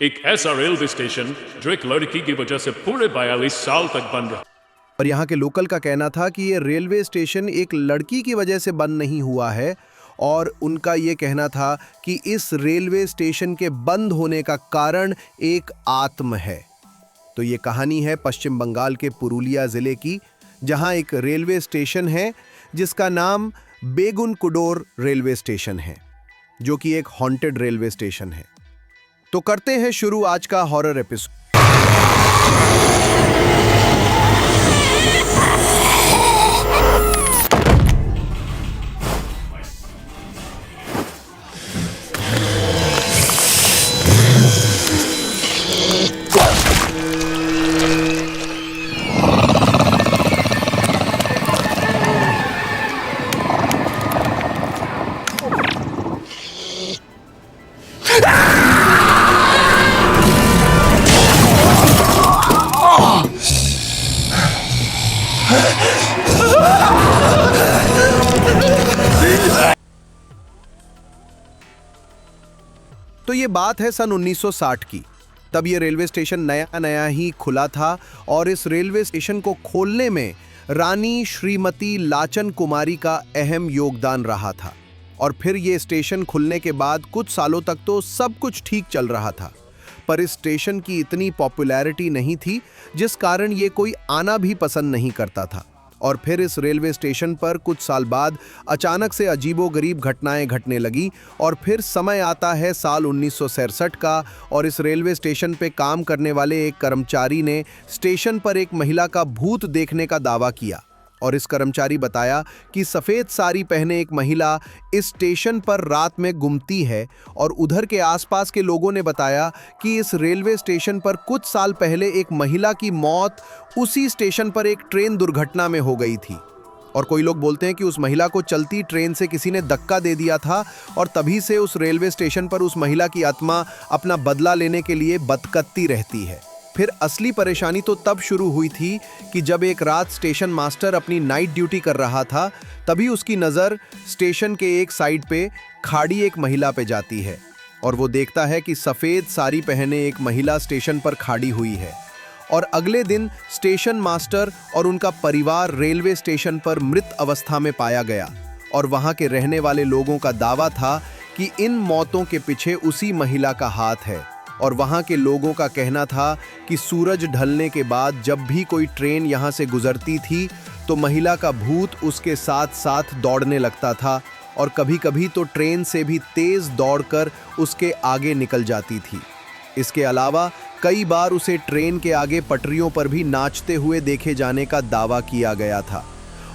एक ऐसा railway station जो एक लड़की की वजह से पूरे 42 साल तक बंद रहा। और यहाँ के लोकल का कहना था कि ये रेलवे स्टेशन एक लड़की की वजह से बंद नहीं हुआ है और उनका ये कहना था कि इस रेलवे स्टेशन के बंद होने का कारण एक आत्म है। तो ये कहानी है पश्चिम बंगाल के पुरुलिया जिले की, जहाँ एक रेलवे स्टेशन है जिसका नाम बेगुनकुडोर रेलवे स्टेशन है, जो कि एक हॉन्टेड रेलवे स्टेशन है। तो करते हैं शुरू आज का हॉरर एपिसोड। तो ये बात है सन 1960 की। तब ये रेलवे स्टेशन नया नया ही खुला था और इस रेलवे स्टेशन को खोलने में रानी श्रीमती लाचन कुमारी का अहम योगदान रहा था। और फिर ये स्टेशन खुलने के बाद कुछ सालों तक तो सब कुछ ठीक चल रहा था, पर इस स्टेशन की इतनी पॉपुलैरिटी नहीं थी जिस कारण ये कोई आना भी पसंद नहीं करता था। और फिर इस रेलवे स्टेशन पर कुछ साल बाद अचानक से अजीबोगरीब घटनाएं घटने लगी। और फिर समय आता है साल 1967 का और इस रेलवे स्टेशन पे काम करने वाले एक कर्मचारी ने स्टेशन पर एक महिला का भूत देखने का दावा किया। और इस कर्मचारी बताया कि सफ़ेद साड़ी पहने एक महिला इस स्टेशन पर रात में घूमती है। और उधर के आसपास के लोगों ने बताया कि इस रेलवे स्टेशन पर कुछ साल पहले एक महिला की मौत उसी स्टेशन पर एक ट्रेन दुर्घटना में हो गई थी। और कोई लोग बोलते हैं कि उस महिला को चलती ट्रेन से किसी ने धक्का दे दिया था और तभी से उस रेलवे स्टेशन पर उस महिला की आत्मा अपना बदला लेने के लिए भटकती रहती है। फिर असली परेशानी तो तब शुरू हुई थी कि जब एक रात स्टेशन मास्टर अपनी नाइट ड्यूटी कर रहा था, तभी उसकी नज़र स्टेशन के एक साइड पे खाड़ी एक महिला पे जाती है और वो देखता है कि सफ़ेद साड़ी पहने एक महिला स्टेशन पर खाड़ी हुई है। और अगले दिन स्टेशन मास्टर और उनका परिवार रेलवे स्टेशन पर मृत अवस्था में पाया गया। और वहाँ के रहने वाले लोगों का दावा था कि इन मौतों के पीछे उसी महिला का हाथ है। और वहाँ के लोगों का कहना था कि सूरज ढलने के बाद जब भी कोई ट्रेन यहाँ से गुजरती थी तो महिला का भूत उसके साथ साथ दौड़ने लगता था और कभी-कभी तो ट्रेन से भी तेज़ दौड़कर उसके आगे निकल जाती थी। इसके अलावा कई बार उसे ट्रेन के आगे पटरियों पर भी नाचते हुए देखे जाने का दावा किया गया था।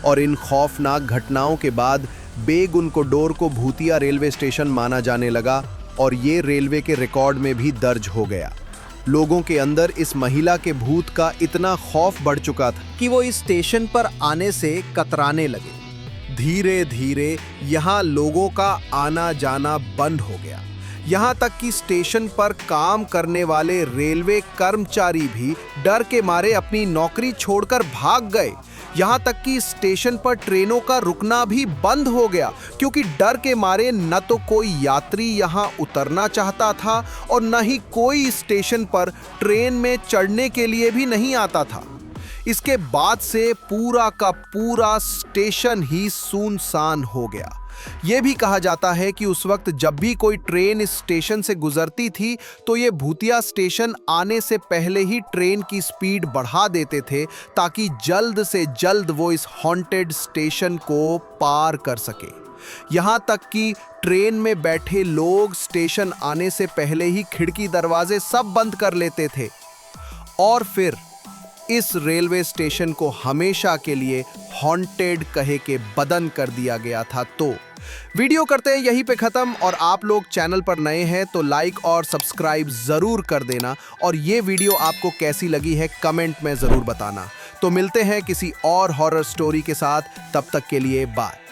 और इन खौफनाक घटनाओं के बाद बेगुनकुडोर को भूतिया रेलवे स्टेशन माना जाने लगा और ये रेलवे के रिकॉर्ड में भी दर्ज हो गया। लोगों के अंदर इस महिला के भूत का इतना खौफ बढ़ चुका था कि वो इस स्टेशन पर आने से कतराने लगे। धीरे धीरे यहाँ लोगों का आना जाना बंद हो गया। यहाँ तक कि स्टेशन पर काम करने वाले रेलवे कर्मचारी भी डर के मारे अपनी नौकरी छोड़कर भाग गए। यहाँ तक कि स्टेशन पर ट्रेनों का रुकना भी बंद हो गया, क्योंकि डर के मारे न तो कोई यात्री यहाँ उतरना चाहता था और न ही कोई स्टेशन पर ट्रेन में चढ़ने के लिए भी नहीं आता था। इसके बाद से पूरा का पूरा स्टेशन ही सुनसान हो गया। ये भी कहा जाता है कि उस वक्त जब भी कोई ट्रेन इस स्टेशन से गुजरती थी तो ये भूतिया स्टेशन आने से पहले ही ट्रेन की स्पीड बढ़ा देते थे ताकि जल्द से जल्द वो इस हॉन्टेड स्टेशन को पार कर सके। यहाँ तक कि ट्रेन में बैठे लोग स्टेशन आने से पहले ही खिड़की दरवाजे सब बंद कर लेते थे। और फिर इस रेलवे स्टेशन को हमेशा के लिए हॉन्टेड कहे के बदन कर दिया गया था। तो वीडियो करते हैं यहीं पे खत्म। और आप लोग चैनल पर नए हैं तो लाइक और सब्सक्राइब जरूर कर देना और ये वीडियो आपको कैसी लगी है कमेंट में जरूर बताना। तो मिलते हैं किसी और हॉरर स्टोरी के साथ, तब तक के लिए बाय।